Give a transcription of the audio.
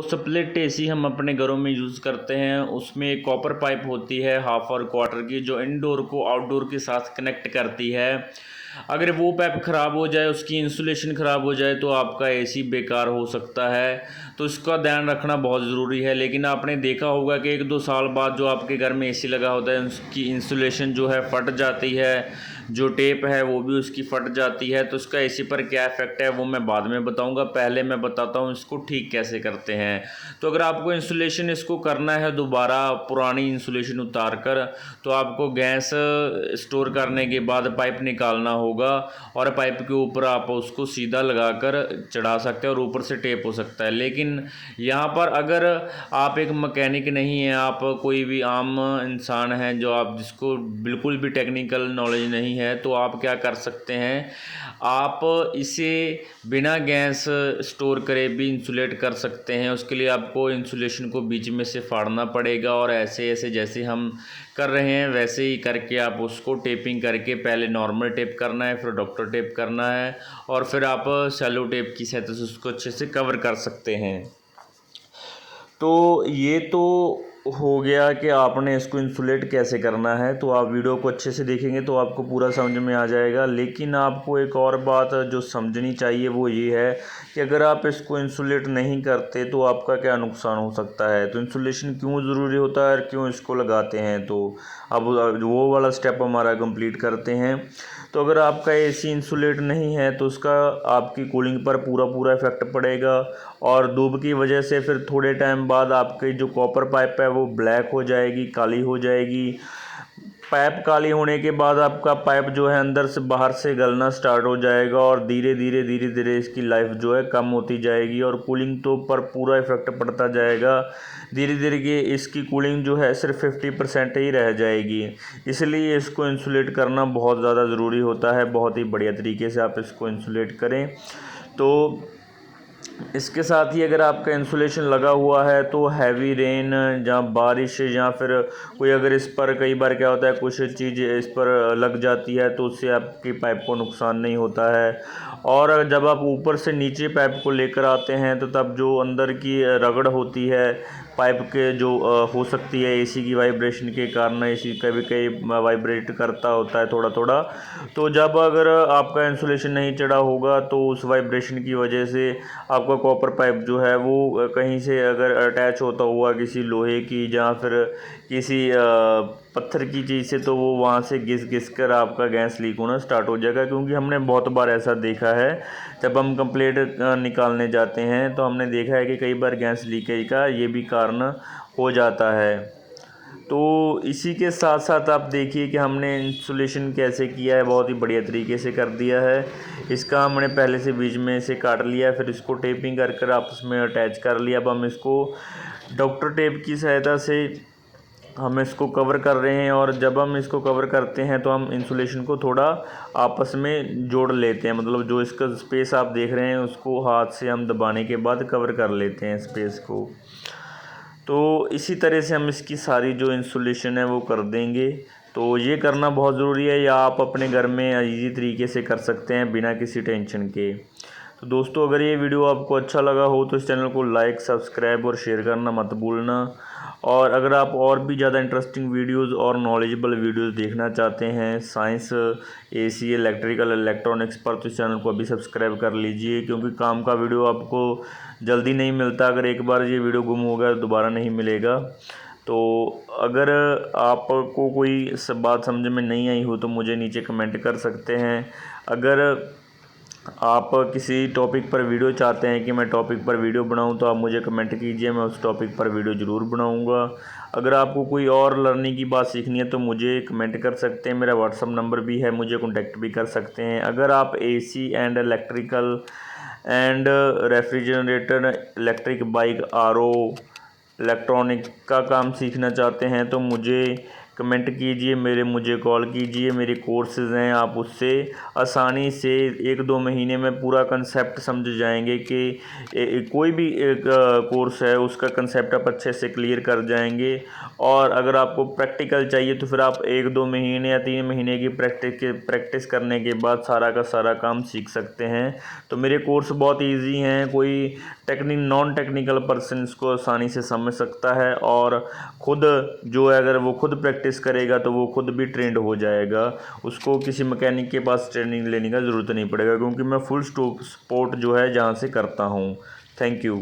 Split AC हम अपने घरों में यूज़ करते हैं। उसमें एक कॉपर पाइप होती है हाफ और क्वार्टर की, जो इंडोर को आउटडोर के साथ कनेक्ट करती है। अगर वो पाइप ख़राब हो जाए, उसकी इंसुलेशन ख़राब हो जाए, तो आपका एसी बेकार हो सकता है। तो इसका ध्यान रखना बहुत ज़रूरी है। लेकिन आपने देखा होगा कि 1-2 साल बाद जो आपके घर में एसी लगा होता है, उसकी इंसुलेशन जो है फट जाती है, जो टेप है वो भी उसकी फट जाती है। तो उसका एसी पर क्या इफ़ेक्ट है वो मैं बाद में बताऊंगा। पहले मैं बताता हूँ इसको ठीक कैसे करते हैं। तो अगर आपको इंसुलेशन इसको करना है दोबारा, पुरानी इंसुलेशन उतार कर, तो आपको गैस स्टोर करने के बाद पाइप निकालना होगा, और पाइप के ऊपर आप उसको सीधा लगाकर चढ़ा सकते हैं और ऊपर से टेप हो सकता है। लेकिन यहाँ पर अगर आप एक मैकेनिक नहीं हैं, आप कोई भी आम इंसान हैं जो आप जिसको बिल्कुल भी टेक्निकल नॉलेज नहीं है, तो आप क्या कर सकते हैं, आप इसे बिना गैस स्टोर करे भी इंसुलेट कर सकते हैं। उसके लिए आपको इंसुलेशन को बीच में से फाड़ना पड़ेगा, और ऐसे ऐसे जैसे हम कर रहे हैं वैसे ही करके आप उसको टेपिंग करके, पहले नॉर्मल टेप करना है, फिर डॉक्टर टेप करना है, और फिर आप सेलो टेप की सहायता से उसको अच्छे से कवर कर सकते हैं। तो ये तो हो गया कि आपने इसको इंसुलेट कैसे करना है। तो आप वीडियो को अच्छे से देखेंगे तो आपको पूरा समझ में आ जाएगा। लेकिन आपको एक और बात जो समझनी चाहिए वो ये है कि अगर आप इसको इंसुलेट नहीं करते तो आपका क्या नुकसान हो सकता है। तो इंसुलेशन क्यों ज़रूरी होता है और क्यों इसको लगाते हैं, तो अब वो वाला स्टेप हमारा कंप्लीट करते हैं। तो अगर आपका एसी इंसुलेट नहीं है तो उसका आपकी कूलिंग पर पूरा इफ़ेक्ट पड़ेगा, और धूप की वजह से फिर थोड़े टाइम बाद आपकी जो कॉपर पाइप है वो ब्लैक हो जाएगी, काली हो जाएगी। पाइप काली होने के बाद आपका पाइप जो है अंदर से बाहर से गलना स्टार्ट हो जाएगा, और धीरे धीरे इसकी लाइफ जो है कम होती जाएगी, और कूलिंग तो पर पूरा इफ़ेक्ट पड़ता जाएगा। धीरे धीरे कि इसकी कूलिंग जो है सिर्फ 50% ही रह जाएगी। इसलिए इसको इंसुलेट करना बहुत ज़्यादा ज़रूरी होता है। बहुत ही बढ़िया तरीके से आप इसको इंसुलेट करें। तो इसके साथ ही अगर आपका इंसुलेशन लगा हुआ है तो हैवी रेन, जहाँ बारिश या फिर कोई अगर इस पर कई बार क्या होता है कुछ चीज़ इस पर लग जाती है तो उससे आपकी पाइप को नुकसान नहीं होता है। और जब आप ऊपर से नीचे पाइप को लेकर आते हैं तो तब जो अंदर की रगड़ होती है पाइप के जो हो सकती है एसी की वाइब्रेशन के कारण, एसी कभी कभी वाइब्रेट करता होता है थोड़ा। तो जब अगर आपका इंसुलेशन नहीं चढ़ा होगा तो उस वाइब्रेशन की वजह से आपका कॉपर पाइप जो है वो कहीं से अगर अटैच होता हुआ किसी लोहे की या फिर किसी पत्थर की चीज़ से, तो वो वहाँ से घिस कर आपका गैस लीक होना स्टार्ट हो जाएगा। क्योंकि हमने बहुत बार ऐसा देखा है, जब हम कंप्लेंट निकालने जाते हैं तो हमने देखा है कि कई बार गैस लीकेज का ये भी कारण हो जाता है। तो इसी के साथ साथ आप देखिए कि हमने इंसुलेशन कैसे किया है, बहुत ही बढ़िया तरीके से कर दिया है। इसका हमने पहले से बीच में से काट लिया, फिर इसको टेपिंग कर आपस में अटैच कर लिया। अब हम इसको डॉक्टर टेप की सहायता से हम इसको कवर कर रहे हैं, और जब हम इसको कवर करते हैं तो हम इंसुलेशन को थोड़ा आपस में जोड़ लेते हैं। मतलब जो इसका स्पेस आप देख रहे हैं उसको हाथ से हम दबाने के बाद कवर कर लेते हैं स्पेस को। तो इसी तरह से हम इसकी सारी जो इंसुलेशन है वो कर देंगे। तो ये करना बहुत ज़रूरी है, या आप अपने घर में ईजी तरीके से कर सकते हैं बिना किसी टेंशन के। तो दोस्तों, अगर ये वीडियो आपको अच्छा लगा हो तो इस चैनल को लाइक, सब्सक्राइब और शेयर करना मत भूलना। और अगर आप और भी ज़्यादा इंटरेस्टिंग वीडियोस और नॉलेजेबल वीडियोस देखना चाहते हैं साइंस, एसी, इलेक्ट्रिकल, इलेक्ट्रॉनिक्स पर, तो इस चैनल को अभी सब्सक्राइब कर लीजिए। क्योंकि काम का वीडियो आपको जल्दी नहीं मिलता। अगर एक बार ये वीडियो गुम हो गया तो दोबारा नहीं मिलेगा। तो अगर आपको कोई सब बात समझ में नहीं आई हो तो मुझे नीचे कमेंट कर सकते हैं। अगर आप किसी टॉपिक पर वीडियो चाहते हैं कि मैं टॉपिक पर वीडियो बनाऊं तो आप मुझे कमेंट कीजिए, मैं उस टॉपिक पर वीडियो ज़रूर बनाऊंगा। अगर आपको कोई और लर्निंग की बात सीखनी है तो मुझे कमेंट कर सकते हैं। मेरा व्हाट्सअप नंबर भी है, मुझे कॉन्टैक्ट भी कर सकते हैं। अगर आप AC and electrical and refrigerator, electric bike, RO, electronic का काम सीखना चाहते हैं तो मुझे कमेंट कीजिए, मुझे कॉल कीजिए। मेरे कोर्सेज़ हैं, आप उससे आसानी से 1-2 महीने में पूरा कंसेप्ट समझ जाएंगे कि कोई भी एक कोर्स है उसका कंसेप्ट आप अच्छे से क्लियर कर जाएंगे। और अगर आपको प्रैक्टिकल चाहिए तो फिर आप 1-2 महीने या 3 महीने की प्रैक्टिस करने के बाद सारा का सारा काम सीख सकते हैं। तो मेरे कोर्स बहुत ईजी हैं, कोई नॉन टेक्निकल पर्सन इसको आसानी से समझ सकता है और खुद जो है अगर वो खुद प्रैक्टिस करेगा तो वो खुद भी ट्रेंड हो जाएगा। उसको किसी मैकेनिक के पास ट्रेनिंग लेने का ज़रूरत नहीं पड़ेगा, क्योंकि मैं फुल स्टॉप सपोर्ट जो है जहाँ से करता हूँ। Thank you.